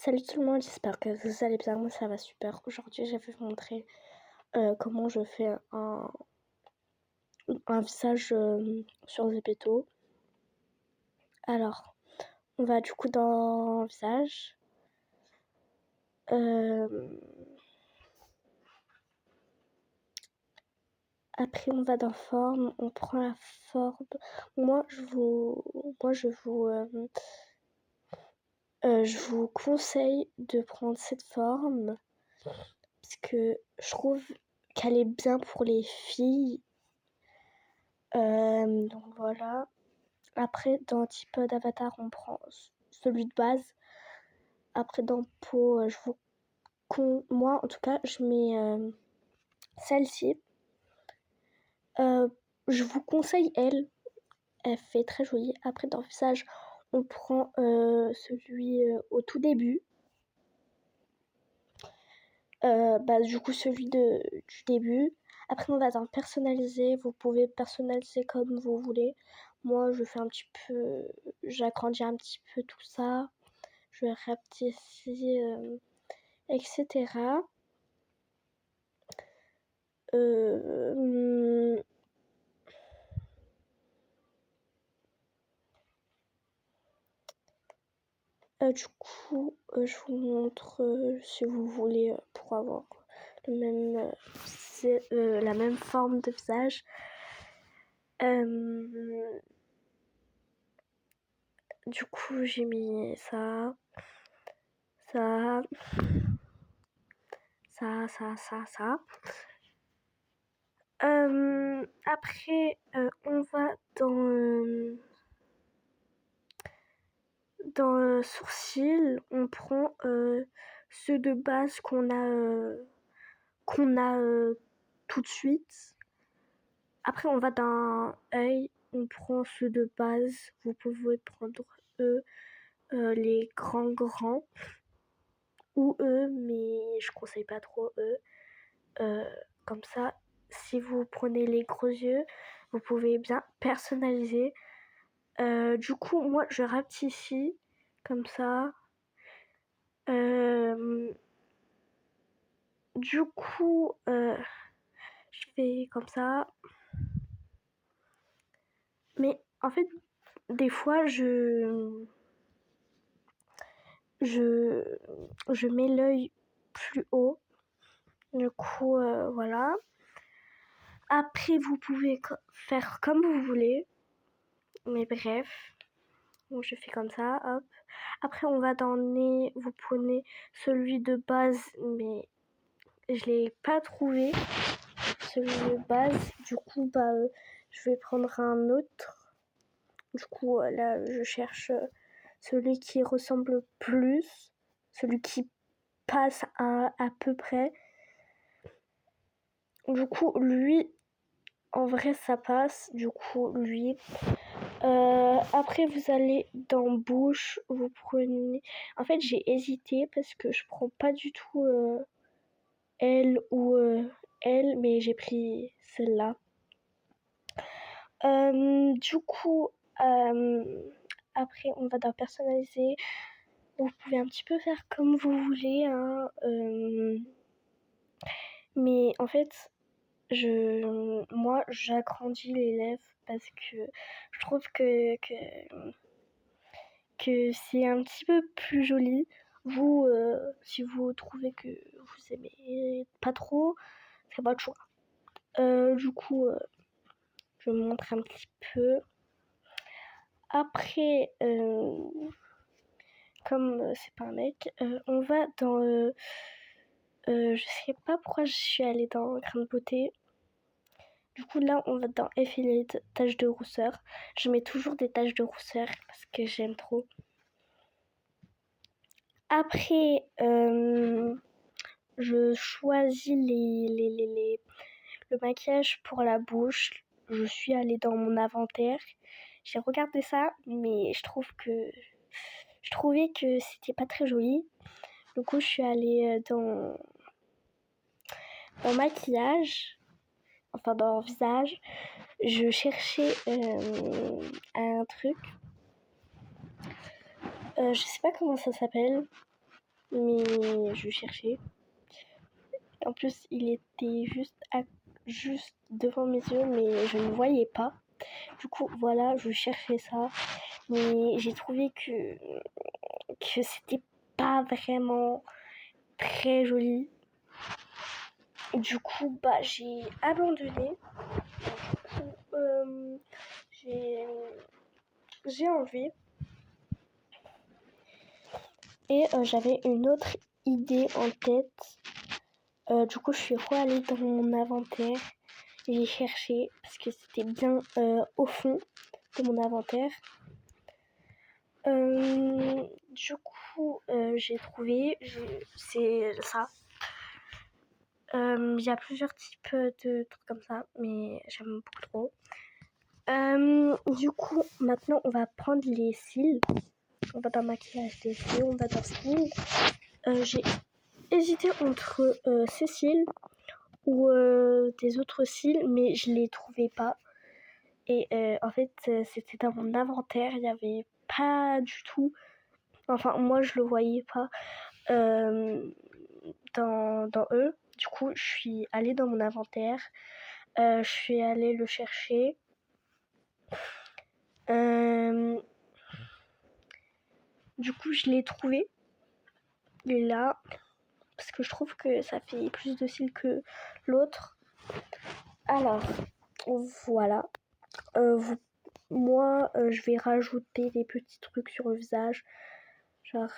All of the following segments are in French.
Salut tout le monde, j'espère que vous allez bien, moi ça va super. Aujourd'hui je vais vous montrer comment je fais un visage sur Zepeto. Alors, on va du coup dans visage. Après on va dans forme, on prend la forme. Je vous conseille de prendre cette forme parce que je trouve qu'elle est bien pour les filles. Donc voilà. Après, dans type d'avatar, on prend celui de base. Après, dans peau, moi, en tout cas, je mets celle-ci. Je vous conseille elle. Elle fait très jolie. Après, dans visage, on prend celui au tout début. Du coup, celui du début. Après, on va dans personnaliser. Vous pouvez personnaliser comme vous voulez. Moi, je fais un petit peu... J'agrandis un petit peu tout ça. Je rapetissis, etc. Du coup, je vous montre si vous voulez pour avoir le même, la même forme de visage. Du coup, j'ai mis ça, ça, ça. Après, on va dans sourcils, on prend ceux de base qu'on a tout de suite. Après, on va dans œil, on prend ceux de base. Vous pouvez prendre eux, les grands, ou eux, mais je conseille pas trop eux. Comme ça, si vous prenez les gros yeux, vous pouvez bien personnaliser. Du coup, moi, je rapetissis comme ça. Du coup, je fais comme ça. Mais en fait, des fois, je mets l'œil plus haut. Du coup, voilà. Après, vous pouvez faire comme vous voulez. Mais bref. Donc, je fais comme ça, hop. Après, on va dans le nez. Vous prenez celui de base, mais je l'ai pas trouvé. Celui de base. Du coup, je vais prendre un autre. Du coup, là, je cherche celui qui ressemble plus. Celui qui passe à peu près. Du coup, lui, en vrai, ça passe. Du coup, lui. Après, vous allez dans bouche. Vous prenez... En fait, j'ai hésité parce que je prends pas du tout elle ou elle, mais j'ai pris celle-là. Du coup, après, on va dans personnaliser. Vous pouvez un petit peu faire comme vous voulez, hein, mais en fait, moi, j'agrandis les lèvres parce que je trouve que c'est un petit peu plus joli. Vous, si vous trouvez que vous aimez pas trop, c'est votre choix. Du coup, je montre un petit peu. Après, comme c'est pas un mec, on va dans... je sais pas pourquoi je suis allée dans grain de beauté. Du coup, là, on va dans effiler taches de rousseur. Je mets toujours des taches de rousseur parce que j'aime trop. Après, je choisis le maquillage pour la bouche. Je suis allée dans mon inventaire. J'ai regardé ça, mais je trouvais que c'était pas très joli. Du coup, je suis allée dans maquillage, enfin dans visage. Je cherchais un truc. Je sais pas comment ça s'appelle. mais je cherchais. En plus, il était juste devant mes yeux, mais je ne voyais pas. Du coup, voilà, je cherchais ça, mais j'ai trouvé que c'était pas vraiment très joli. Du coup, bah, j'ai abandonné. Du coup, j'ai enlevé. Et j'avais une autre idée en tête. Du coup, je suis allée dans mon inventaire. J'ai cherché parce que c'était bien au fond de mon inventaire. Du coup, j'ai trouvé, c'est ça. Il y a plusieurs types de trucs comme ça, mais j'aime beaucoup trop. Du coup, maintenant, on va prendre les cils. On va dans maquillage des cils, on va dans cils. J'ai hésité entre ces cils ou des autres cils, mais je les trouvais pas. Et en fait, c'était dans mon inventaire, il n'y avait pas du tout. Enfin, moi, je le voyais pas dans eux. Du coup, je suis allée dans mon inventaire. Je suis allée le chercher. Du coup, je l'ai trouvé. Il est là. Parce que je trouve que ça fait plus de cils que l'autre. Alors, voilà. Moi, je vais rajouter des petits trucs sur le visage. Genre,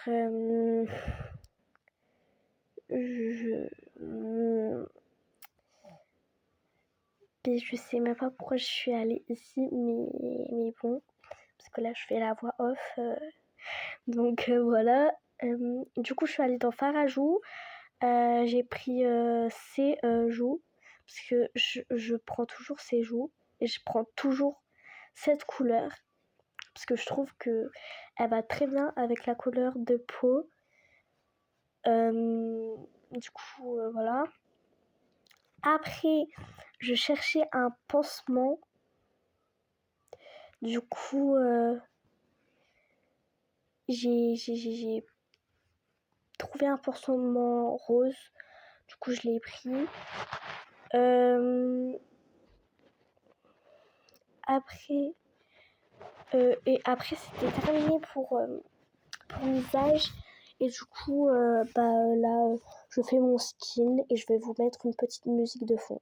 je sais même pas pourquoi je suis allée ici, mais bon, parce que là je fais la voix off, donc voilà. Du coup, je suis allée dans fard à joues. J'ai pris ces joues parce que je prends toujours ces joues et je prends toujours cette couleur parce que je trouve que elle va très bien avec la couleur de peau. Du coup, voilà. Après, je cherchais un pansement. Du coup, j'ai trouvé un pansement rose. Du coup, je l'ai pris. Après, c'était terminé pour le visage. Et du coup, là, je fais mon skin et je vais vous mettre une petite musique de fond.